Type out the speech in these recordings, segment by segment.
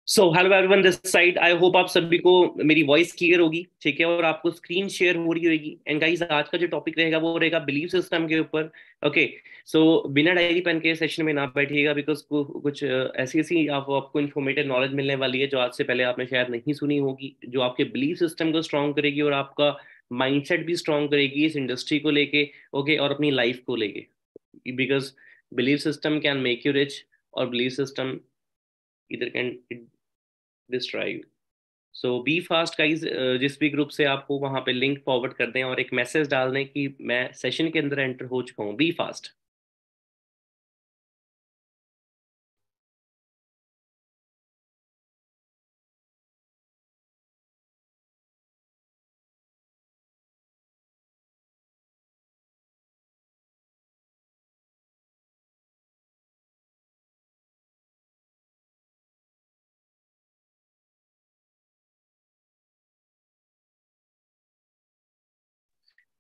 So hello everyone this side. I hope आप सभी को मेरी वॉइस क्लियर होगी, ठीक है, और आपको स्क्रीन शेयर हो रही होगी। एंड गाइस, आज का जो टॉपिक रहेगा वो रहेगा बिलीफ सिस्टम के ऊपर। ओके। सो बिना डायरी पेन के सेशन में ना बैठिएगा, बिकॉज कुछ ऐसी ऐसी आपको इन्फॉर्मेटिव नॉलेज मिलने वाली है जो आज से पहले आपने शायद नहीं सुनी होगी, जो आपके बिलीफ सिस्टम को स्ट्रॉन्ग करेगी और आपका माइंडसेट भी स्ट्रॉन्ग करेगी इस इंडस्ट्री को लेके। ओके, और अपनी लाइफ को लेके, because belief system can make you rich, और बिलीफ सिस्टम इधर can destroy. So be fast guys. जिस भी ग्रुप से आपको वहां पे लिंक फॉरवर्ड कर दें और एक मैसेज डाल दें कि मैं सेशन के अंदर एंटर हो चुका हूँ। Be fast.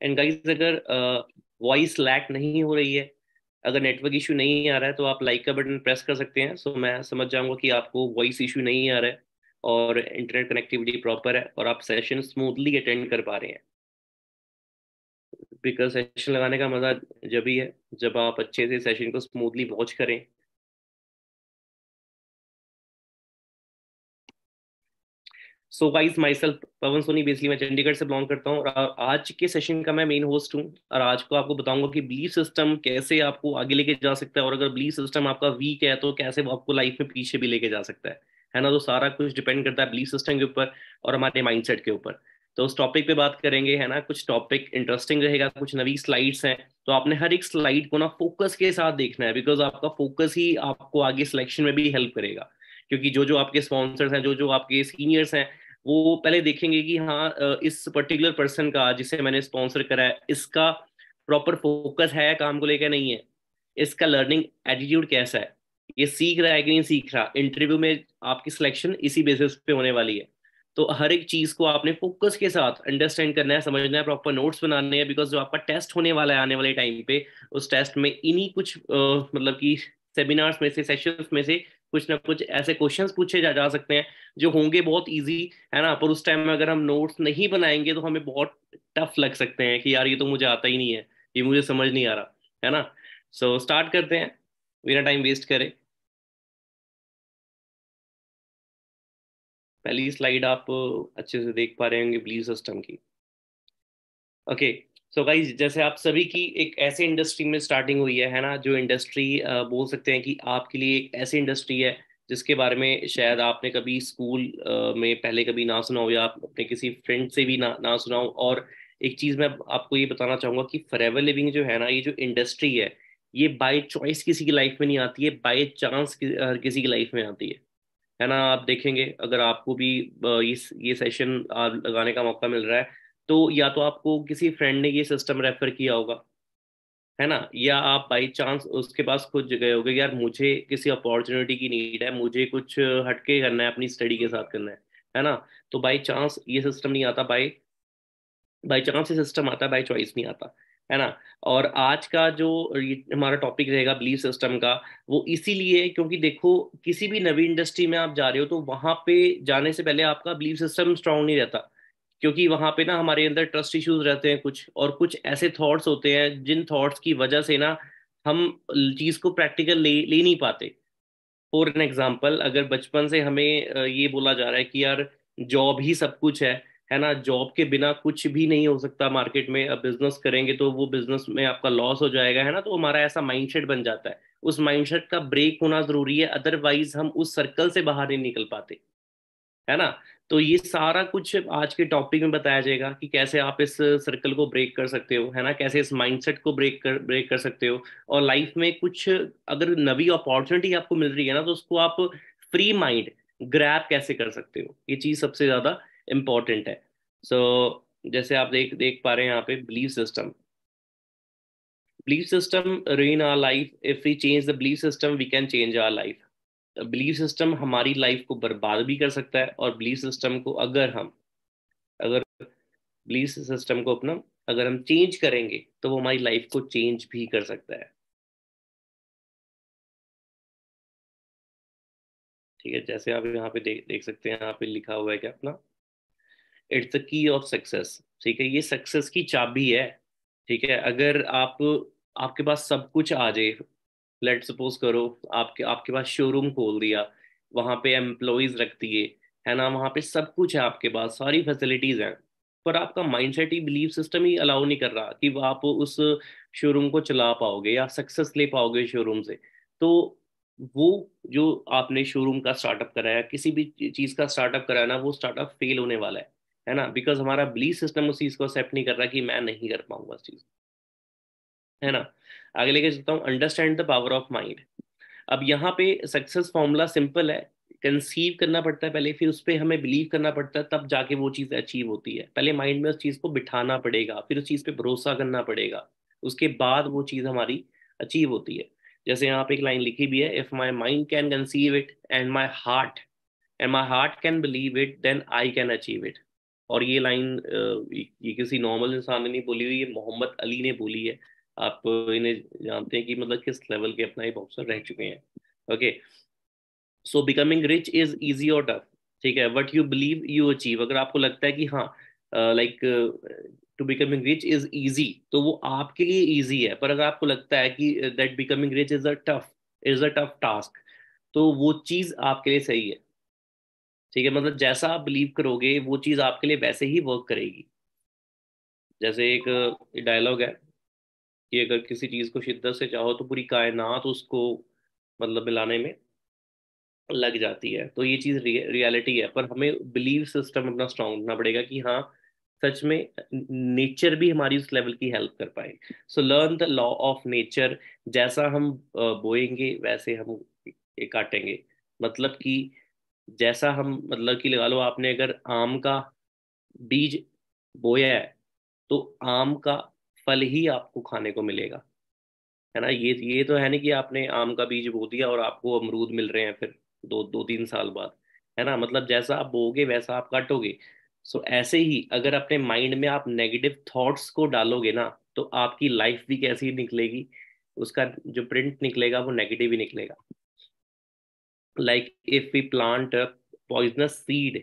एंड गाइज, अगर वॉइस लैग नहीं हो रही है, अगर नेटवर्क इशू नहीं आ रहा है, तो आप लाइक का बटन प्रेस कर सकते हैं। सो मैं समझ जाऊंगा कि आपको वॉइस इशू नहीं आ रहा है और इंटरनेट कनेक्टिविटी प्रॉपर है और आप सेशन स्मूथली अटेंड कर पा रहे हैं। बिकॉज सेशन लगाने का मजा जब भी है जब आप अच्छे से सेशन को स्मूथली वॉच करें। So guys, myself Pawan Soni, basically मैं चंडीगढ़ से बिलोंग करता हूँ और आज के सेशन का मैं मेन होस्ट हूँ। और आज को आपको बताऊंगा कि बिलीफ सिस्टम कैसे आपको आगे लेके जा सकता है, और अगर बिलीफ सिस्टम आपका वीक है तो कैसे वो आपको लाइफ में पीछे भी लेके जा सकता है ना। तो सारा कुछ डिपेंड करता है बिलीफ सिस्टम के ऊपर और हमारे माइंडसेट के ऊपर। तो उस टॉपिक पे बात करेंगे, है ना। कुछ टॉपिक इंटरेस्टिंग रहेगा, कुछ नई स्लाइड्स हैं, तो आपने हर एक स्लाइड को ना फोकस के साथ देखना है, बिकॉज आपका फोकस ही आपको आगे सिलेक्शन में भी हेल्प करेगा। क्योंकि जो जो आपके स्पॉन्सर्स हैं, जो जो आपके सीनियर्स हैं, वो पहले देखेंगे कि हाँ, इस पर्टिकुलर पर्सन का जिसे मैंने स्पॉन्सर करा है, इसका प्रॉपर फोकस है काम को लेकर, नहीं है, इसका लर्निंग एटीट्यूड कैसा है, ये सीख रहा है कि नहीं सीख रहा। इंटरव्यू में आपकी सिलेक्शन इसी बेसिस पे होने वाली है। तो हर एक चीज को आपने फोकस के साथ अंडरस्टैंड करना है, समझना है, प्रॉपर नोट्स बनाने हैं, बिकॉज जो आपका टेस्ट होने वाला है आने वाले टाइम पे, उस टेस्ट में इन्हीं कुछ मतलब कि सेमिनार्स में से, सेशंस में से कुछ ना कुछ ऐसे क्वेश्चंस पूछे जा सकते हैं जो होंगे बहुत इजी, है ना। पर उस टाइम में अगर हम नोट्स नहीं बनाएंगे तो हमें बहुत टफ लग सकते हैं कि यार ये तो मुझे आता ही नहीं है, ये मुझे समझ नहीं आ रहा, है ना। सो स्टार्ट करते हैं बिना टाइम वेस्ट करे। पहली स्लाइड आप अच्छे से देख पा रहे होंगे बिलीव सिस्टम की। ओके। सो गाइज, जैसे आप सभी की एक ऐसे इंडस्ट्री में स्टार्टिंग हुई है ना, जो इंडस्ट्री बोल सकते हैं कि आपके लिए एक ऐसी इंडस्ट्री है जिसके बारे में शायद आपने कभी स्कूल में पहले कभी ना सुना हो, या आप अपने किसी फ्रेंड से भी ना सुना हो। और एक चीज़ मैं आपको ये बताना चाहूंगा कि फॉरएवर लिविंग जो है ना, ये जो इंडस्ट्री है बाय चॉइस किसी की लाइफ में नहीं आती है, बाय चांस किसी की लाइफ में आती है ना। आप देखेंगे, अगर आपको भी ये सेशन लगाने का मौका मिल रहा है, तो या तो आपको किसी फ्रेंड ने ये सिस्टम रेफर किया होगा, है ना, या आप बाई चांस उसके पास खुद गए होगे, यार मुझे किसी अपॉर्चुनिटी की नीड है, मुझे कुछ हटके करना है, अपनी स्टडी के साथ करना है ना। तो बाई चांस ये सिस्टम नहीं आता, बाई बाई चांस ये सिस्टम आता है, बाई चॉइस नहीं आता, है ना। और आज का जो हमारा टॉपिक रहेगा बिलीफ सिस्टम का, वो इसीलिए क्योंकि देखो, किसी भी नवी इंडस्ट्री में आप जा रहे हो तो वहां पे जाने से पहले आपका बिलीफ सिस्टम स्ट्रांग नहीं रहता, क्योंकि वहां पे ना हमारे अंदर ट्रस्ट इश्यूज रहते हैं कुछ, और कुछ ऐसे थॉट्स होते हैं जिन थॉट्स की वजह से ना हम चीज को प्रैक्टिकल ले नहीं पाते। फॉर एन एग्जाम्पल, अगर बचपन से हमें ये बोला जा रहा है कि यार जॉब ही सब कुछ है ना, जॉब के बिना कुछ भी नहीं हो सकता मार्केट में, अब बिजनेस करेंगे तो वो बिजनेस में आपका लॉस हो जाएगा, है ना, तो हमारा ऐसा माइंडसेट बन जाता है। उस माइंडसेट का ब्रेक होना जरूरी है, अदरवाइज हम उस सर्कल से बाहर नहीं निकल पाते, है ना। तो ये सारा कुछ आज के टॉपिक में बताया जाएगा कि कैसे आप इस सर्कल को ब्रेक कर सकते हो, है ना, कैसे इस माइंडसेट को ब्रेक कर सकते हो, और लाइफ में कुछ अगर नवी अपॉर्चुनिटी आपको मिल रही है ना, तो उसको आप फ्री माइंड ग्रैब कैसे कर सकते हो, ये चीज सबसे ज्यादा इम्पोर्टेंट है। सो जैसे आप देख देख पा रहे हैं यहाँ पे belief system ruin our life. If we change the belief system, we can change our life. Belief system हमारी लाइफ को बर्बाद भी कर सकता है, और बिलीफ सिस्टम को अगर बिलीफ सिस्टम को अपना अगर हम चेंज करेंगे तो वो हमारी लाइफ को चेंज भी कर सकता है। ठीक है, जैसे आप यहाँ पे देख सकते हैं, यहाँ पे लिखा हुआ है कि अपना it's the key of success. ठीक है, ये सक्सेस की चाबी है। ठीक है, अगर आप आपके पास सब कुछ आ जाए, लेट सपोज करो आपके आपके पास शोरूम खोल दिया, वहां पे एम्प्लॉयज रख दिए, है ना, वहां पे सब कुछ है, आपके पास सारी फैसिलिटीज हैं, पर आपका माइंडसेट ही, बिलीफ सिस्टम ही अलाउ नहीं कर रहा कि आप उस शोरूम को चला पाओगे या सक्सेस ले पाओगे शोरूम से। तो वो जो आपने शोरूम का स्टार्टअप कराया, किसी भी चीज का स्टार्टअप कराया ना, वो स्टार्टअप फेल होने वाला है ना, बिकॉज हमारा बिलीफ सिस्टम उस चीज को एक्सेप्ट नहीं कर रहा कि मैं नहीं कर पाऊंगा उस चीज, है ना। आगे लेके चलता हूँ, understand the power of mind. अब यहाँ पे सक्सेस फॉर्मूला सिंपल है। कंसीव करना पड़ता है पहले, फिर उस पर हमें बिलीव करना पड़ता है, तब जाके वो चीज़ अचीव होती है। पहले माइंड में उस चीज़ को बिठाना पड़ेगा, फिर उस चीज़ पे भरोसा करना पड़ेगा, उसके बाद वो चीज़ हमारी अचीव होती है। जैसे यहाँ पे एक लाइन लिखी भी है, if my mind can conceive it and my heart can believe it, then I can achieve it. और ये लाइन ये किसी नॉर्मल इंसान ने नहीं बोली हुई, ये मोहम्मद अली ने बोली है। आप इन्हें जानते हैं कि मतलब किस लेवल के अपना ये बॉक्सर रह चुके हैं। Okay, so becoming rich is easy और टफ। ठीक है, what you believe you achieve. अगर आपको लगता है कि हाँ, like to becoming rich is easy, तो वो आपके लिए इजी है। पर अगर आपको लगता है कि that becoming rich is a tough task, तो वो चीज आपके लिए सही है। ठीक है, मतलब जैसा आप बिलीव करोगे वो चीज आपके लिए वैसे ही वर्क करेगी। जैसे एक डायलॉग है कि अगर किसी चीज को शिद्दत से चाहो तो पूरी कायनात उसको मतलब मिलाने में लग जाती है। तो ये चीज रियलिटी है, पर हमें बिलीव सिस्टम अपना स्ट्रांग रखना पड़ेगा कि हाँ, सच में नेचर भी हमारी उस लेवल की हेल्प कर पाए। So learn the law of nature. जैसा हम बोएंगे वैसे हम ये काटेंगे। मतलब कि जैसा हम, मतलब कि लगा लो आपने अगर आम का बीज बोया है, तो आम का फल ही आपको खाने को मिलेगा, है ना। ये तो है नहीं कि आपने आम का बीज बो दिया और आपको अमरूद मिल रहे हैं फिर दो दो तीन साल बाद, है ना। मतलब जैसा आप बोगे वैसा आप काटोगे। सो ऐसे ही अगर अपने माइंड में आप नेगेटिव थॉट्स को डालोगे ना, तो आपकी लाइफ भी कैसी निकलेगी, उसका जो प्रिंट निकलेगा वो नेगेटिव ही निकलेगा। Like if we plant poisonous seed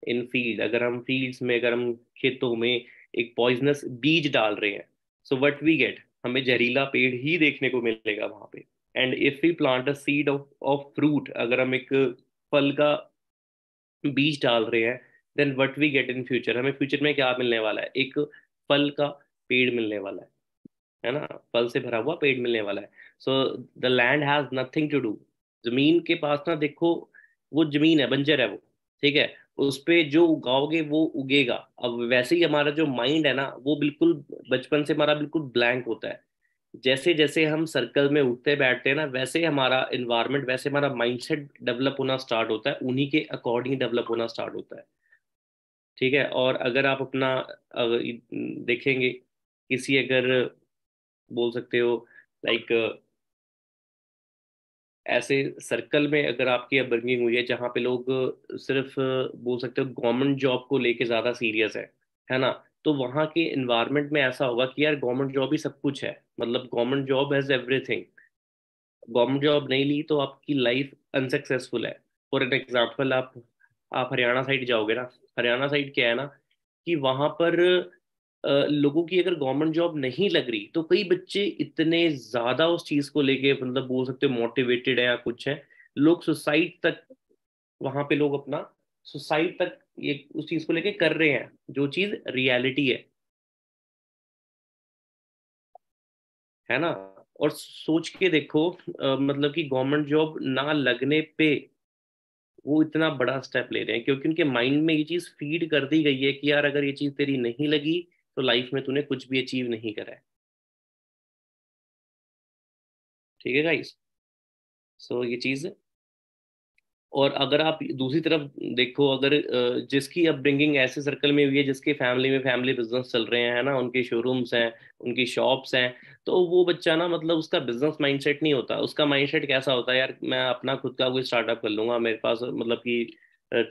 in field, अगर हम फील्ड्स में, अगर हम खेतों में एक पॉइजनस बीज डाल रहे हैं, सो व्हाट वी गेट, हमें जहरीला पेड़ ही देखने को मिलेगा वहां पे। And if we plant a seed of fruit, अगर हम एक फल का बीज डाल रहे हैं, then what we get in future, हमें फ्यूचर में क्या मिलने वाला है, एक फल का पेड़ मिलने वाला है ना। फल से भरा हुआ पेड़ मिलने वाला है। So the land has nothing to do. जमीन के पास ना देखो, वो जमीन है, बंजर है वो। ठीक है, उस पे जो उगाओगे वो उगेगा। अब वैसे ही हमारा जो माइंड है ना, वो बिल्कुल बचपन से हमारा बिल्कुल ब्लैंक होता है। जैसे जैसे हम सर्कल में उठते बैठते हैं ना, वैसे ही हमारा इन्वायरमेंट, वैसे हमारा माइंडसेट डेवलप होना स्टार्ट होता है, उन्हीं के अकॉर्डिंग डेवलप होना स्टार्ट होता है। ठीक है, और अगर आप अपना देखेंगे, किसी अगर बोल सकते हो लाइक ऐसे सर्कल में अगर आपकी अपब्रिंगिंग हुई है जहाँ पे लोग सिर्फ बोल सकते हो गवर्नमेंट जॉब को लेके ज़्यादा सीरियस है ना, तो वहाँ के इन्वायरमेंट में ऐसा होगा कि यार गवर्नमेंट जॉब ही सब कुछ है, मतलब government job has everything. Government job नहीं ली तो आपकी लाइफ अनसक्सेसफुल है। फॉर एन एग्जाम्पल, आप हरियाणा साइड जाओगे ना, हरियाणा साइड क्या है ना, कि वहाँ पर लोगों की अगर गवर्नमेंट जॉब नहीं लग रही, तो कई बच्चे इतने ज़्यादा उस चीज़ को लेके मतलब बोल सकते हो मोटिवेटेड है या कुछ है, लोग सुसाइड तक, वहाँ पे लोग अपना सुसाइड तक ये उस चीज़ को लेके कर रहे हैं, जो चीज़ रियलिटी है ना। और सोच के देखो, मतलब कि गवर्नमेंट जॉब ना लगने पे वो इतना बड़ा स्टेप ले रहे हैं, क्योंकि उनके माइंड में ये चीज फीड कर दी गई है कि यार अगर ये चीज तेरी नहीं लगी, तो लाइफ में तूने कुछ भी अचीव नहीं करा है। ठीक है गाइस, सो ये चीज है। और अगर आप दूसरी तरफ देखो, अगर जिसकी अपब्रिंगिंग ऐसे सर्कल में हुई है, जिसके फैमिली में फैमिली बिजनेस चल रहे हैं, है ना, उनके शोरूम्स हैं, उनकी शॉप्स हैं, तो वो बच्चा ना, मतलब उसका बिजनेस माइंडसेट नहीं होता। उसका माइंडसेट कैसा होता है, यार मैं अपना खुद का कोई स्टार्टअप कर लूंगा, मेरे पास मतलब कि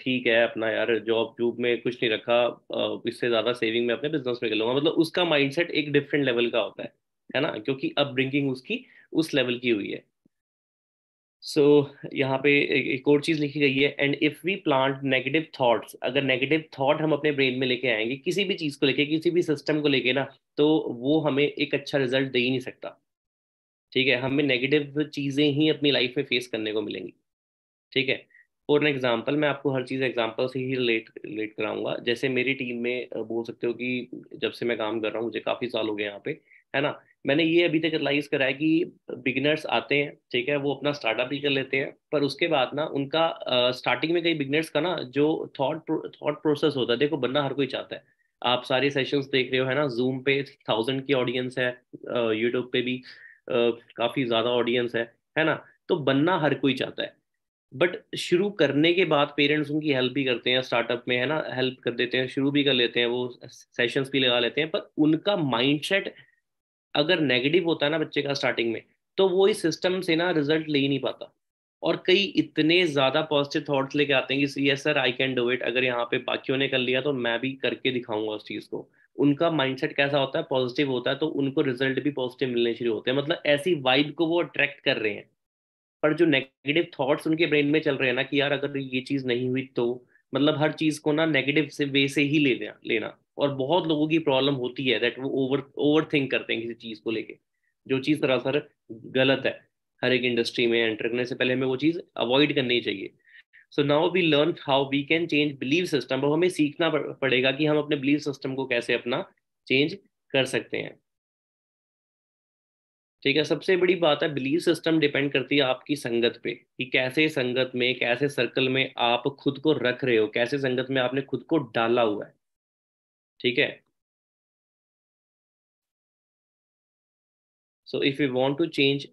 ठीक है अपना, यार जॉब जॉब में कुछ नहीं रखा, इससे ज्यादा सेविंग में अपने बिजनेस में कर लूंगा। मतलब उसका माइंडसेट एक डिफरेंट लेवल का होता है ना, क्योंकि अपब्रिंगिंग उसकी उस लेवल की हुई है। सो यहाँ पे एक और चीज लिखी गई है, and if we plant negative thoughts, अगर नेगेटिव थॉट हम अपने ब्रेन में लेके आएंगे किसी भी चीज को लेके, किसी भी सिस्टम को लेके ना, तो वो हमें एक अच्छा रिजल्ट दे ही नहीं सकता। ठीक है, हमें नेगेटिव चीजें ही अपनी लाइफ में फेस करने को मिलेंगी। ठीक है। फॉर एन एग्जाम्पल, मैं आपको हर चीज़ एग्जाम्पल से ही रिलेट रिलेट कराऊंगा। जैसे मेरी टीम में बोल सकते हो कि जब से मैं काम कर रहा हूँ, मुझे काफ़ी साल हो गए यहाँ पे, है ना। मैंने ये अभी तक रियलाइज करा है कि बिगिनर्स आते हैं, ठीक है, वो अपना स्टार्टअप भी कर लेते हैं, पर उसके बाद ना उनका स्टार्टिंग में कई बिगिनर्स का ना जो थॉट प्रोसेस होता है, देखो बनना हर कोई चाहता है। आप सारे सेशंस देख रहे हो, है ना, जूम पे 1000 की ऑडियंस है, यूट्यूब पे भी काफ़ी ज़्यादा ऑडियंस है ना। तो बनना हर कोई चाहता है। बट शुरू करने के बाद पेरेंट्स उनकी हेल्प भी करते हैं स्टार्टअप में, है ना, हेल्प कर देते हैं, शुरू भी कर लेते हैं, वो सेशंस भी लगा लेते हैं, पर उनका माइंडसेट अगर नेगेटिव होता है ना बच्चे का स्टार्टिंग में, तो वो इस सिस्टम से ना रिजल्ट ले ही नहीं पाता। और कई इतने ज्यादा पॉजिटिव थॉट्स लेके आते हैं कि yes sir I can do it, अगर यहाँ पे बाकियों ने कर लिया तो मैं भी करके दिखाऊंगा उस चीज को। उनका माइंडसेट कैसा होता है, पॉजिटिव होता है, तो उनको रिजल्ट भी पॉजिटिव मिलने शुरू होते हैं, मतलब ऐसी वाइब को वो अट्रैक्ट कर रहे हैं। पर जो नेगेटिव थॉट्स उनके ब्रेन में चल रहे हैं ना कि यार अगर ये चीज नहीं हुई तो, मतलब हर चीज को ना नेगेटिव से वे से ही लेना लेना। और बहुत लोगों की प्रॉब्लम होती है दैट वो ओवर ओवर थिंक करते हैं किसी चीज को लेके, जो चीज सरासर गलत है। हर एक इंडस्ट्री में एंटर करने से पहले हमें वो चीज अवॉइड करनी चाहिए। So now we learn how we can change believe system. अब हमें सीखना पड़ेगा कि हम अपने बिलीव सिस्टम को कैसे अपना चेंज कर सकते हैं। ठीक है, सबसे बड़ी बात है, बिलीव सिस्टम डिपेंड करती है आपकी संगत पे, कि कैसे संगत में, कैसे सर्कल में आप खुद को रख रहे हो, कैसे संगत में आपने खुद को डाला हुआ है। ठीक है। So if you want to change,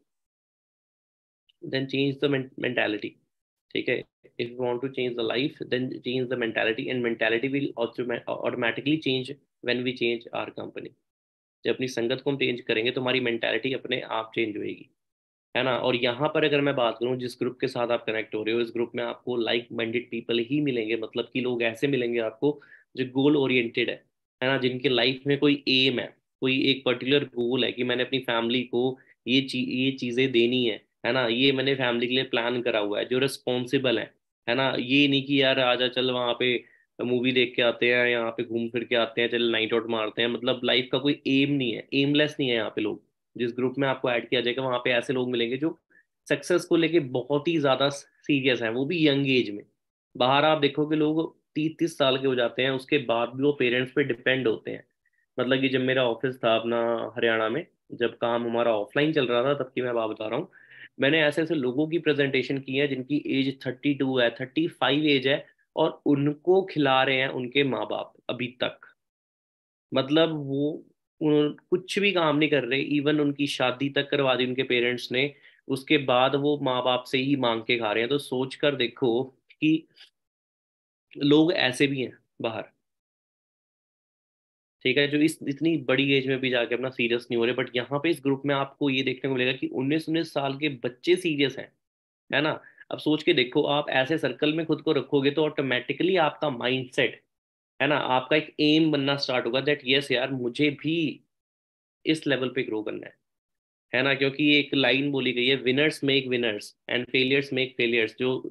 then change the mentality. ठीक है, if you want to change the life, then change the mentality, and mentality will automatically change when we change our company. जब अपनी संगत को हम change करेंगे तो हमारी मेंटालिटी अपने आप चेंज होएगी, है ना। और यहाँ पर अगर मैं बात करूँ, जिस ग्रुप के साथ आप कनेक्ट हो रहे हो, इस ग्रुप में आपको लाइक माइंडेड पीपल ही मिलेंगे, मतलब कि लोग ऐसे मिलेंगे आपको जो गोल ओरिएंटेड है ना, जिनके लाइफ में कोई एम है, कोई एक पर्टिकुलर गोल है कि मैंने अपनी फैमिली को ये चीजें देनी है ना, ये मैंने फैमिली के लिए प्लान करा हुआ है, जो रिस्पॉन्सिबल है ना। ये नहीं कि यार आजा चल वहाँ पे मूवी देख के आते हैं, यहाँ पे घूम फिर के आते हैं, चल नाइट आउट मारते हैं, मतलब लाइफ का कोई एम नहीं है, एमलेस नहीं है यहाँ पे लोग। जिस ग्रुप में आपको ऐड किया जाएगा वहां पे ऐसे लोग मिलेंगे जो सक्सेस को लेके बहुत ही ज्यादा सीरियस हैं, वो भी यंग एज में। बाहर आप देखोगे लोग 30-30 साल के हो जाते हैं, उसके बाद भी वो पेरेंट्स पे डिपेंड होते हैं। मतलब कि जब मेरा ऑफिस था अपना हरियाणा में, जब काम हमारा ऑफलाइन चल रहा था, तब की मैं बात बता रहा हूँ। मैंने ऐसे ऐसे लोगों की प्रेजेंटेशन की है जिनकी एज 32 है, 35 एज है, और उनको खिला रहे हैं उनके माँ बाप अभी तक। मतलब वो कुछ भी काम नहीं कर रहे, इवन उनकी शादी तक करवा दी उनके पेरेंट्स ने, उसके बाद वो माँ बाप से ही मांग के खा रहे हैं। तो सोच कर देखो कि लोग ऐसे भी हैं बाहर। ठीक है, जो इस इतनी बड़ी एज में भी जाके अपना सीरियस नहीं हो रहे, बट यहाँ पे इस ग्रुप में आपको ये देखने को मिलेगा कि 19-19 साल के बच्चे सीरियस हैं, है ना। अब सोच के देखो, आप ऐसे सर्कल में खुद को रखोगे तो ऑटोमेटिकली आपका माइंडसेट, है ना, आपका एक एम बनना स्टार्ट होगा दैट यस यार मुझे भी इस लेवल पे ग्रो करना है ना। क्योंकि ये एक लाइन बोली गई है, winners make winners and failures make failures. जो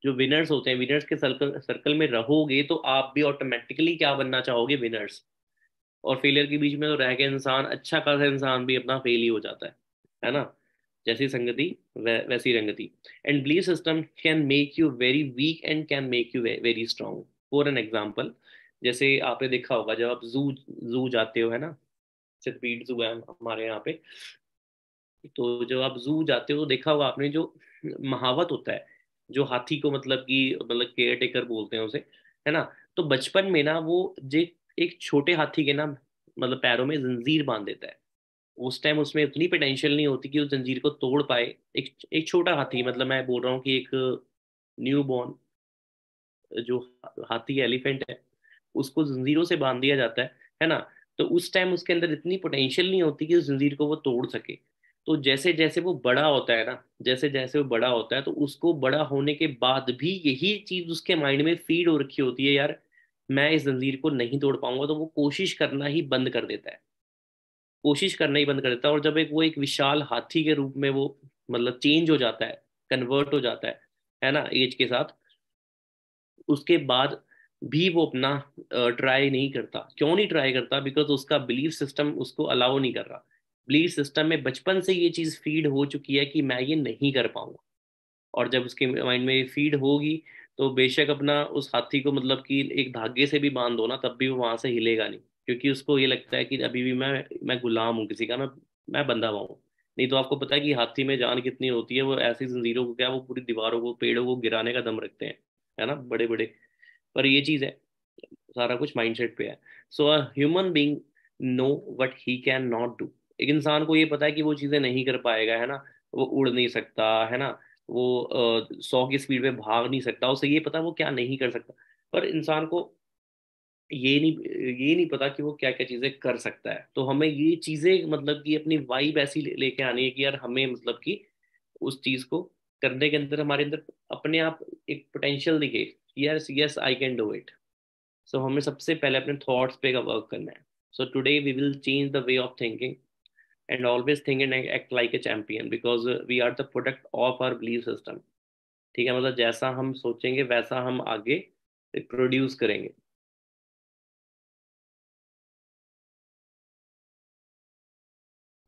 जो विनर्स होते हैं, विनर्स के सर्कल सर्कल में रहोगे तो आप भी ऑटोमेटिकली क्या बनना चाहोगे, विनर्स। और फेलियर के बीच में तो रह के इंसान, अच्छा खासा इंसान भी अपना फेल ही हो जाता है ना। जैसी संगति वैसी रंगति। And belief system can make you very weak and can make you very strong. For an example, जैसे आपने देखा होगा जब आप जू जू जाते हो, है ना, चित्रपीठ जू है हमारे यहाँ पे, तो जब आप जू जाते हो तो देखा होगा आपने, जो महावत होता है, जो हाथी को मतलब कि मतलब केयर टेकर बोलते हैं उसे, है ना। तो बचपन में ना वो जे एक छोटे हाथी के ना मतलब पैरों में जंजीर बांध देता है। उस टाइम उसमें उतनी पोटेंशियल नहीं होती कि उस जंजीर को तोड़ पाए। एक एक छोटा हाथी, मतलब मैं बोल रहा हूँ कि एक न्यू बॉर्न जो हाथी एलिफेंट है, उसको जंजीरों से बांध दिया जाता है ना। तो उस टाइम उसके अंदर इतनी पोटेंशियल नहीं होती कि उस जंजीर को वो तोड़ सके। तो जैसे जैसे वो बड़ा होता है ना, जैसे जैसे वो बड़ा होता है, तो उसको बड़ा होने के बाद भी यही चीज उसके माइंड में फीड हो रखी होती है, यार मैं इस जंजीर को नहीं तोड़ पाऊंगा, तो वो कोशिश करना ही बंद कर देता है। कोशिश करना ही बंद कर देता है, और जब एक वो एक विशाल हाथी के रूप में वो मतलब चेंज हो जाता है, कन्वर्ट हो जाता है ना, एज के साथ, उसके बाद भी वो अपना ट्राई नहीं करता। क्यों नहीं ट्राई करता? बिकॉज उसका बिलीफ सिस्टम उसको अलाउ नहीं कर रहा। बिलीफ सिस्टम में बचपन से ये चीज़ फीड हो चुकी है कि मैं ये नहीं कर पाऊंगा। और जब उसके माइंड में ये फीड होगी, तो बेशक अपना उस हाथी को मतलब कि एक धागे से भी बांध दो ना, तब भी वो वहां से हिलेगा नहीं। क्योंकि उसको ये लगता है कि अभी भी मैं गुलाम हूँ किसी का, मैं बंधा हुआ हूँ। नहीं तो आपको पता है कि हाथी में जान कितनी होती है, वो ऐसी जंजीरों को क्या, वो पूरी दीवारों को, पेड़ों को गिराने का दम रखते हैं, है ना, बड़े बड़े। पर ये चीज़ है, सारा कुछ माइंडसेट पे है। So a human being know what he can not do. एक इंसान को ये पता है कि वो चीज़ें नहीं कर पाएगा, है ना। वो उड़ नहीं सकता, है ना। वो 100 की स्पीड पे भाग नहीं सकता, उसे ये पता है वो क्या नहीं कर सकता। पर इंसान को ये नहीं पता कि वो क्या क्या चीज़ें कर सकता है। तो हमें ये चीज़ें मतलब कि अपनी वाइब ऐसी लेके आनी है कि यार हमें मतलब कि उस चीज़ को करने के अंदर हमारे अंदर अपने आप एक पोटेंशियल दिखे, yes yes I can do it. So हमें सबसे पहले अपने थॉट्स पे का वर्क करना है। So today we will change the way of thinking and always think and act like a champion, because we are the product of our belief system. ठीक है, मतलब जैसा हम सोचेंगे वैसा हम आगे प्रोड्यूस करेंगे।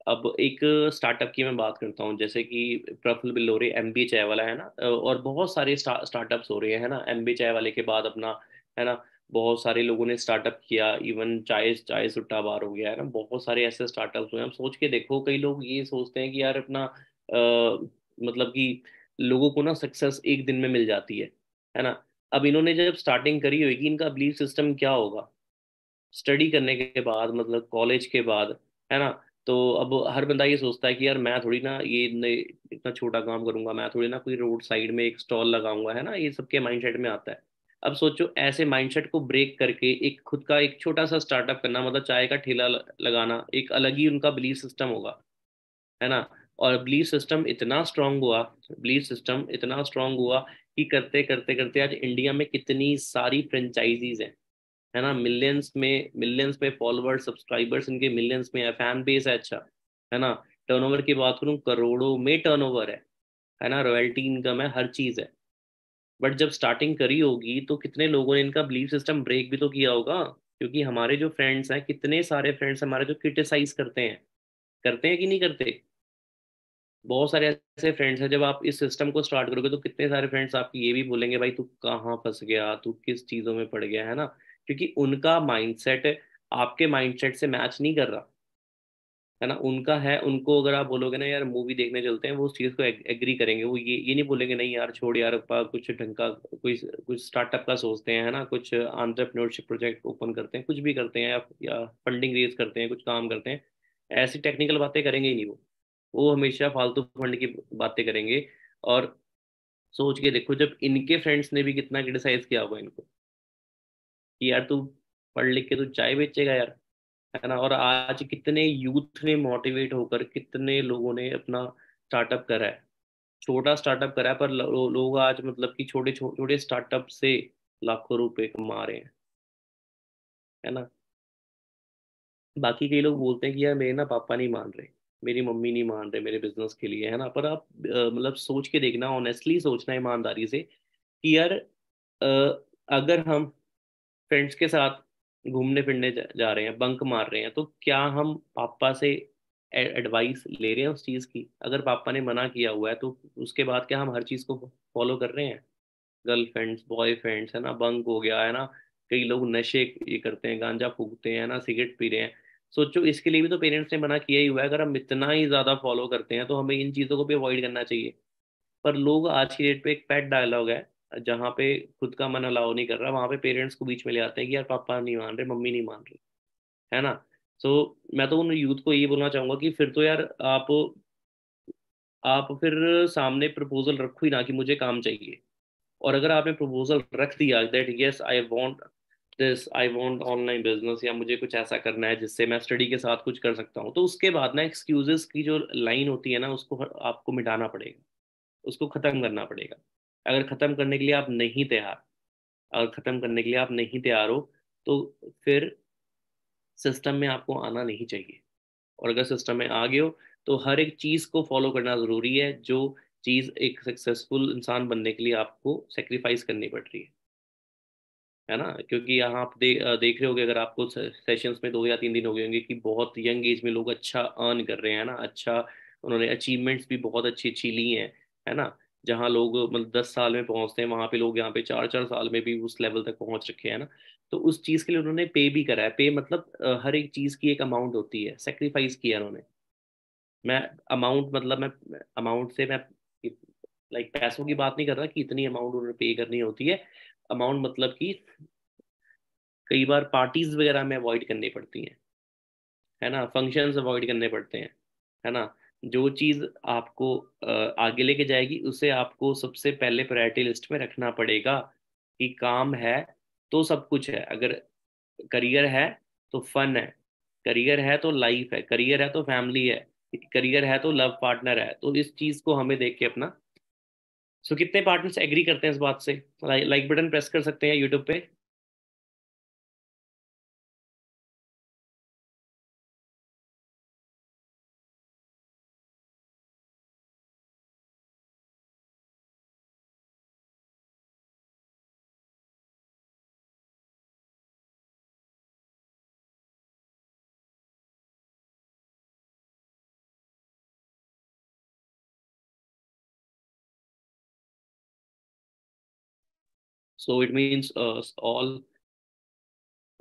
अब एक स्टार्टअप की मैं बात करता हूँ, जैसे कि प्रफुल्ल बिल्लोरे, एमबी चाय वाला, है ना। और बहुत सारे स्टार्टअप्स हो रहे हैं, है ना, एमबी चाय वाले के बाद अपना, है ना, बहुत सारे लोगों ने स्टार्टअप किया। इवन चाय चाय सुट्टा बार हो गया, है ना, बहुत सारे ऐसे स्टार्टअप्स हुए हैं। हम सोच के देखो, कई लोग ये सोचते हैं कि यार अपना मतलब कि लोगों को ना सक्सेस एक दिन में मिल जाती है ना। अब इन्होंने जब स्टार्टिंग करी होगी, इनका बिलीफ सिस्टम क्या होगा स्टडी करने के बाद, मतलब कॉलेज के बाद, है ना। तो अब हर बंदा ये सोचता है कि यार मैं थोड़ी ना इतना छोटा काम करूंगा, मैं थोड़ी ना कोई रोड साइड में एक स्टॉल लगाऊंगा, है ना। ये सबके माइंडसेट में आता है। अब सोचो, ऐसे माइंडसेट को ब्रेक करके एक खुद का एक छोटा सा स्टार्टअप करना, मतलब चाय का ठेला लगाना, एक अलग ही उनका बिलीफ सिस्टम होगा, है ना। और बिलीफ सिस्टम इतना स्ट्रांग हुआ, बिलीफ सिस्टम इतना स्ट्रांग हुआ कि करते करते करते आज इंडिया में कितनी सारी फ्रेंचाइजीज हैं, है ना। मिलियंस में फॉलोअर्स, सब्सक्राइबर्स इनके मिलियंस में है, फैन बेस है, अच्छा, है ना। टर्नओवर की बात करूं, करोड़ों में टर्नओवर है ना, रॉयल्टी इनकम है, हर चीज है। बट जब स्टार्टिंग करी होगी तो कितने लोगों ने इनका बिलीफ सिस्टम ब्रेक भी तो किया होगा। क्योंकि हमारे जो फ्रेंड्स हैं, कितने सारे फ्रेंड्स हमारे जो क्रिटिसाइज करते हैं कि नहीं करते। बहुत सारे ऐसे फ्रेंड्स हैं, जब आप इस सिस्टम को स्टार्ट करोगे तो कितने सारे फ्रेंड्स आपकी ये भी बोलेंगे, भाई तू कहाँ फंस गया, तू किस चीज़ों में पड़ गया, है ना। क्योंकि उनका माइंडसेट आपके माइंडसेट से मैच नहीं कर रहा, है ना। उनका है, उनको अगर आप बोलोगे ना यार मूवी देखने चलते हैं, वो उस चीज़ को एग्री करेंगे। वो ये नहीं बोलेंगे नहीं यार छोड़ यार, अपा कुछ ढंग का कोई कुछ स्टार्टअप का सोचते हैं, है ना, कुछ एंटरप्रेन्योरशिप प्रोजेक्ट ओपन करते हैं, कुछ भी करते हैं, या फंडिंग रेज करते हैं, कुछ काम करते हैं। ऐसी टेक्निकल बातें करेंगे ही नहीं वो हमेशा फालतू फंड की बातें करेंगे। और सोच के देखो, जब इनके फ्रेंड्स ने भी कितना क्रिटिसाइज किया होगा इनको कि यार तू पढ़ लिख के तू चाय बेचेगा यार, है ना। और आज कितने यूथ ने मोटिवेट होकर, कितने लोगों ने अपना स्टार्टअप करा है, छोटा स्टार्टअप करा है, पर लोग आज मतलब कि छोटे छोटे स्टार्टअप से लाखों रुपए कमा रहे हैं, है ना। बाकी कई लोग बोलते हैं कि यार मेरे ना पापा नहीं मान रहे, मेरी मम्मी नहीं मान रहे मेरे बिजनेस के लिए, है ना। पर आप मतलब सोच के देखना, ऑनेस्टली सोचना, ईमानदारी से कि यार अगर हम फ्रेंड्स के साथ घूमने फिरने जा रहे हैं, बंक मार रहे हैं, तो क्या हम पापा से एडवाइस ले रहे हैं उस चीज़ की? अगर पापा ने मना किया हुआ है तो उसके बाद क्या हम हर चीज़ को फॉलो कर रहे हैं? गर्लफ्रेंड्स, बॉयफ्रेंड्स, है ना, बंक हो गया, है ना। कई लोग नशे ये करते हैं, गांजा फूकते हैं ना, सिगरेट पी रहे हैं। सोचो, इसके लिए भी तो पेरेंट्स ने मना किया ही हुआ है। अगर हम इतना ही ज्यादा फॉलो करते हैं तो हमें इन चीजों को भी अवॉइड करना चाहिए। पर लोग आज की डेट पे, एक पेट डायलॉग है, जहाँ पे खुद का मन अलाउ नहीं कर रहा, वहां पे पेरेंट्स को बीच में ले आते हैं कि यार पापा नहीं मान रहे, मम्मी नहीं मान रही, है ना। सो मैं तो उन यूथ को ये बोलना चाहूंगा कि फिर तो यार आप फिर सामने प्रपोजल रखो ही ना कि मुझे काम चाहिए। और अगर आपने प्रपोजल रख दिया that yes I want this, I want online business, या मुझे कुछ ऐसा करना है जिससे मैं स्टडी के साथ कुछ कर सकता हूँ, तो उसके बाद ना एक्सक्यूजेस की जो लाइन होती है ना, उसको आपको मिटाना पड़ेगा, उसको खत्म करना पड़ेगा। अगर खत्म करने के लिए आप नहीं तैयार, अगर खत्म करने के लिए आप नहीं तैयार हो, तो फिर सिस्टम में आपको आना नहीं चाहिए। और अगर सिस्टम में आ गए हो, तो हर एक चीज़ को फॉलो करना ज़रूरी है जो चीज़ एक सक्सेसफुल इंसान बनने के लिए आपको सेक्रीफाइस करनी पड़ रही है ना। क्योंकि यहाँ आप देख रहे होगे, अगर आपको सेशंस में 2 या 3 दिन हो गए होंगे कि बहुत यंग एज में लोग अच्छा अर्न कर रहे हैं ना, अच्छा उन्होंने अचीवमेंट्स भी बहुत अच्छी अच्छी ली हैं, है ना। जहाँ लोग मतलब 10 साल में पहुंचते हैं, वहां पे लोग यहाँ पे 4 4 साल में भी उस लेवल तक पहुंच रखे हैं ना। तो उस चीज के लिए उन्होंने पे भी करा है। पे मतलब हर एक चीज की एक अमाउंट होती है, सेक्रीफाइस किया उन्होंने। मैं अमाउंट मतलब मैं अमाउंट से मैं लाइक पैसों की बात नहीं कर रहा कि इतनी अमाउंट उन्होंने पे करनी होती है। अमाउंट मतलब कि कई बार पार्टीज वगैरह में अवॉइड करनी पड़ती हैं, है ना, फंक्शंस अवॉइड करने पड़ते हैं, है ना। जो चीज़ आपको आगे लेके जाएगी उसे आपको सबसे पहले प्रायोरिटी लिस्ट में रखना पड़ेगा। कि काम है तो सब कुछ है, अगर करियर है तो फन है, करियर है तो लाइफ है, करियर है तो फैमिली है, करियर है तो लव पार्टनर है। तो इस चीज़ को हमें देख के अपना। सो कितने पार्टनर्स एग्री करते हैं इस बात से? लाइक बटन प्रेस कर सकते हैं यूट्यूब पे। So it means all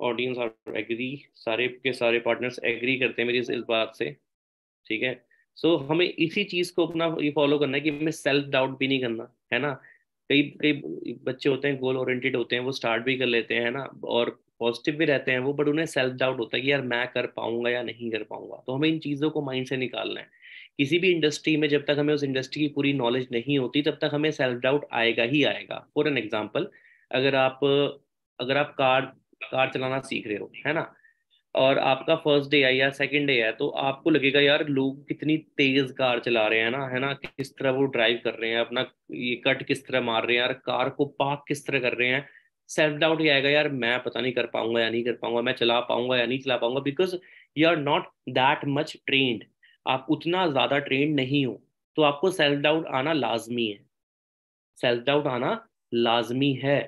audience are agree, सारे के सारे पार्टनर्स एग्री करते हैं मेरी इस बात से। ठीक है। सो हमें इसी चीज को अपना ये फॉलो करना है कि हमें सेल्फ डाउट भी नहीं करना, है ना। कई कई बच्चे होते हैं, गोल ओरिएंटेड होते हैं, वो स्टार्ट भी कर लेते हैं, है ना, और पॉजिटिव भी रहते हैं वो, बट उन्हें सेल्फ डाउट होता है कि यार मैं कर पाऊंगा या नहीं कर पाऊंगा। तो हमें इन चीज़ों को माइंड से निकालना है। किसी भी इंडस्ट्री में जब तक हमें उस इंडस्ट्री की पूरी नॉलेज नहीं होती तब तक हमें सेल्फ डाउट आएगा ही आएगा। फॉर एन एग्जाम्पल, अगर आप अगर आप कार कार चलाना सीख रहे हो, है ना, और आपका फर्स्ट डे है या सेकंड डे है, तो आपको लगेगा यार लोग कितनी तेज कार चला रहे हैं ना, है ना, किस तरह वो ड्राइव कर रहे हैं अपना, ये कट किस तरह मार रहे हैं यार, कार को पार्क किस तरह कर रहे हैं। सेल्फ डाउट ही आएगा, यार मैं पता नहीं कर पाऊंगा या नहीं कर पाऊंगा, मैं चला पाऊंगा या नहीं चला पाऊंगा, because you are not that much trained. आप उतना ज्यादा ट्रेन्ड नहीं हो। तो आपको सेल्फ डाउट आना लाजमी है, सेल्फ डाउट आना लाजमी है।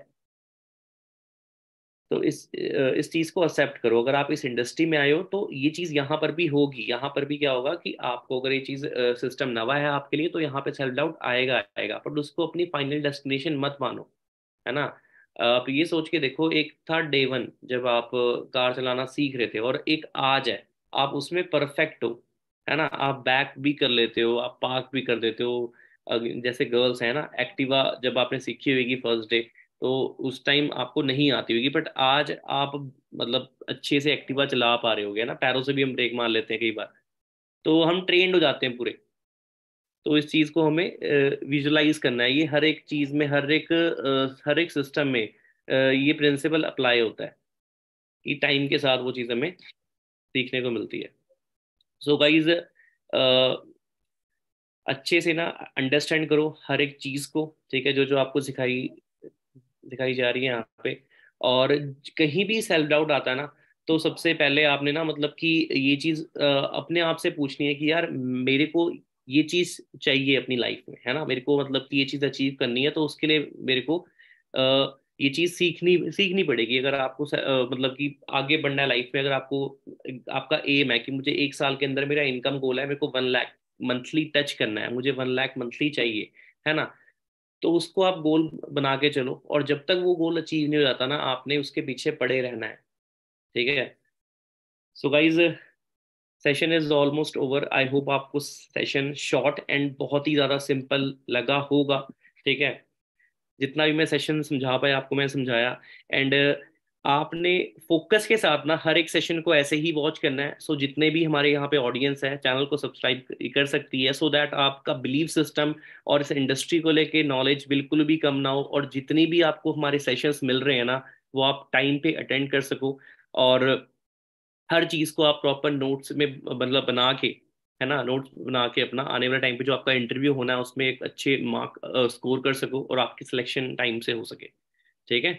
तो इस चीज को एक्सेप्ट करो। अगर आप इस इंडस्ट्री में आए हो तो ये चीज यहाँ पर भी होगी। यहाँ पर भी क्या होगा कि आपको अगर ये चीज सिस्टम नवा है आपके लिए, तो यहाँ पे सेल्फ डाउट आएगा आएगा, पर उसको अपनी फाइनल डेस्टिनेशन मत मानो, है ना। आप ये सोच के देखो, एक था डे वन जब आप कार चलाना सीख रहे थे, और एक आज है, आप उसमें परफेक्ट हो, है ना। आप बैक भी कर लेते हो, आप पार्क भी कर देते हो। जैसे गर्ल्स है ना, एक्टिवा जब आपने सीखी होगी फर्स्ट डे, तो उस टाइम आपको नहीं आती होगी, बट आज आप मतलब अच्छे से एक्टिवा चला पा रहे होगे ना, पैरों से भी हम ब्रेक मार लेते हैं कई बार। तो हम ट्रेंड हो जाते हैं पूरे। तो इस चीज को हमें विजुलाइज करना है। ये हर एक चीज में, हर एक सिस्टम में ये प्रिंसिपल अप्लाई होता है कि टाइम के साथ वो चीज हमें सीखने को मिलती है। सो गाइज, अच्छे से ना अंडरस्टैंड करो हर एक चीज को, ठीक है, जो जो आपको सिखाई दिखाई जा रही है यहाँ पे। और कहीं भी सेल्फ डाउट आता है ना, तो सबसे पहले आपने ना मतलब कि ये चीज अपने आप से पूछनी है कि यार मेरे को ये चीज चाहिए अपनी लाइफ में, है ना, मेरे को मतलब कि ये चीज अचीव करनी है, तो उसके लिए मेरे को ये चीज सीखनी सीखनी पड़ेगी। अगर आपको मतलब कि आगे बढ़ना है लाइफ में, अगर आपको आपका एम है कि मुझे 1 साल के अंदर मेरा इनकम गोल है, मेरे को 1 लाख मंथली टच करना है, मुझे 1 लाख मंथली चाहिए, है ना, तो उसको आप गोल बना के चलो। और जब तक वो गोल अचीव नहीं हो जाता ना, आपने उसके पीछे पड़े रहना है। ठीक है। So guys, session is almost over. I hope आपको सेशन शॉर्ट एंड बहुत ही ज़्यादा सिंपल लगा होगा। ठीक है। जितना भी मैं सेशन समझा पाया आपको मैं समझाया। एंड आपने फोकस के साथ ना हर एक सेशन को ऐसे ही वॉच करना है। सो जितने भी हमारे यहाँ पे ऑडियंस है, चैनल को सब्सक्राइब कर सकती है, सो दैट आपका बिलीव सिस्टम और इस इंडस्ट्री को लेके नॉलेज बिल्कुल भी कम ना हो, और जितनी भी आपको हमारे सेशंस मिल रहे हैं ना, वो आप टाइम पे अटेंड कर सको। और हर चीज को आप प्रॉपर नोट्स में मतलब बना के, है ना, नोट्स बना के अपना आने वाले टाइम पे जो आपका इंटरव्यू होना है उसमें एक अच्छे मार्क स्कोर कर सको, और आपकी सिलेक्शन टाइम से हो सके। ठीक है।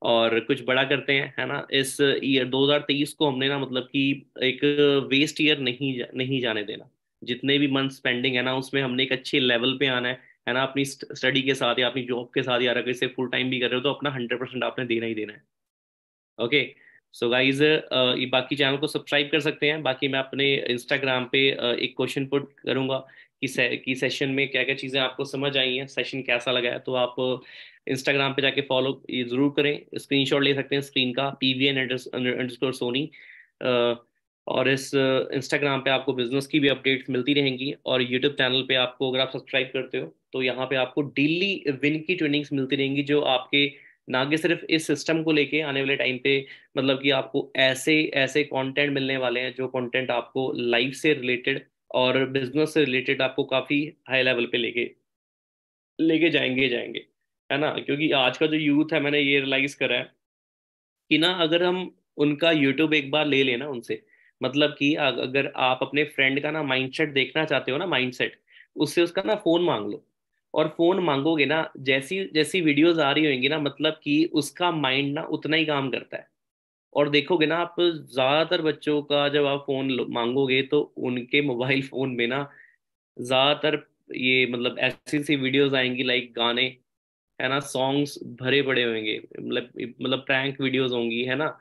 और कुछ बड़ा करते हैं, है ना। इस ईयर 2023 को हमने ना मतलब कि एक वेस्ट ईयर नहीं जाने देना। जितने भी मंथ पेंडिंग है ना, उसमें हमने एक अच्छे लेवल पे आना है। है ना, अपनी स्टडी के साथ या अपनी जॉब के साथ, या अगर इसे फुल टाइम भी कर रहे हो तो अपना 100% आपने देना ही देना है। ओके। सो गाइज, ये बाकी चैनल को सब्सक्राइब कर सकते हैं। बाकी मैं अपने इंस्टाग्राम पे एक क्वेश्चन पुट करूंगा कि सेशन में क्या क्या चीज़ें आपको समझ आई हैं, सेशन कैसा लगा है। तो आप इंस्टाग्राम पे जाके फॉलो ये ज़रूर करें। स्क्रीनशॉट ले सकते हैं स्क्रीन का, PVN_Sony। और इस इंस्टाग्राम पे आपको बिजनेस की भी अपडेट्स मिलती रहेंगी, और यूट्यूब चैनल पे आपको, अगर आप सब्सक्राइब करते हो तो यहाँ पे आपको डेली विन की ट्रेनिंग्स मिलती रहेंगी, जो आपके ना कि सिर्फ इस सिस्टम को लेके आने वाले टाइम पे, मतलब कि आपको ऐसे ऐसे कंटेंट मिलने वाले हैं जो कंटेंट आपको लाइफ से रिलेटेड और बिजनेस से रिलेटेड आपको काफी हाई लेवल पे लेके लेके जाएंगे, है ना। क्योंकि आज का जो यूथ है, मैंने ये रियलाइज करा है कि ना, अगर हम उनका यूट्यूब एक बार ले लेना उनसे, मतलब कि अगर आप अपने फ्रेंड का ना माइंडसेट देखना चाहते हो ना, माइंडसेट, उससे उसका ना फोन मांग लो। और फोन मांगोगे ना, जैसी जैसी वीडियोस आ रही होंगी ना, मतलब कि उसका माइंड ना उतना ही काम करता है। और देखोगे ना आप, ज्यादातर बच्चों का जब आप फोन मांगोगे तो उनके मोबाइल फोन में ना ज्यादातर ये मतलब ऐसी सी वीडियोस आएंगी, लाइक गाने, है ना, सॉन्ग्स भरे पड़े होंगे, मतलब प्रैंक वीडियोस होंगी, है ना।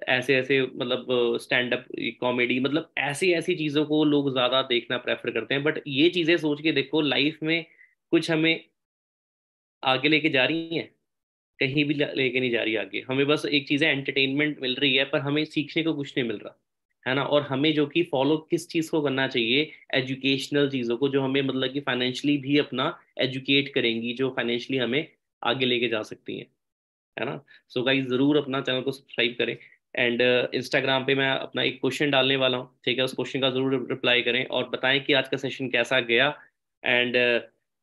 ऐसे ऐसे मतलब स्टैंड अप कॉमेडी, मतलब ऐसी ऐसी चीजों को लोग ज्यादा देखना प्रेफर करते हैं। बट ये चीजें सोच के देखो, लाइफ में कुछ हमें आगे लेके जा रही हैं? कहीं भी लेके नहीं जा रही आगे। हमें बस एक चीज़ है, एंटरटेनमेंट मिल रही है, पर हमें सीखने को कुछ नहीं मिल रहा, है ना। और हमें जो कि फॉलो किस चीज़ को करना चाहिए, एजुकेशनल चीज़ों को, जो हमें मतलब कि फाइनेंशियली भी अपना एजुकेट करेंगी, जो फाइनेंशियली हमें आगे लेके जा सकती हैं, है ना। सो गाइस, ज़रूर अपना चैनल को सब्सक्राइब करें। एंड इंस्टाग्राम पे मैं अपना एक क्वेश्चन डालने वाला हूँ, ठीक है, उस क्वेश्चन का ज़रूर रिप्लाई करें और बताएं कि आज का सेशन कैसा गया। एंड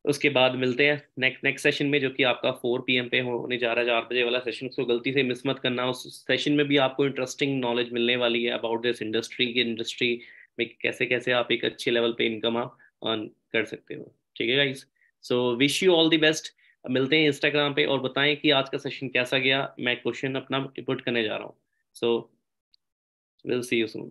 उसके बाद मिलते हैं नेक्स्ट सेशन में, जो कि आपका 4 PM पे होने जा रहा है, 4 बजे वाला सेशन। उसको गलती से मिस मत करना। उस सेशन में भी आपको इंटरेस्टिंग नॉलेज मिलने वाली है अबाउट दिस इंडस्ट्री, की इंडस्ट्री में कैसे कैसे आप एक अच्छे लेवल पे इनकम आप अर्न कर सकते हो। ठीक है guys, so wish you all the best. मिलते हैं इंस्टाग्राम पे, और बताएं कि आज का सेशन कैसा गया। मैं क्वेश्चन अपना पुट करने जा रहा हूँ। So will see you soon.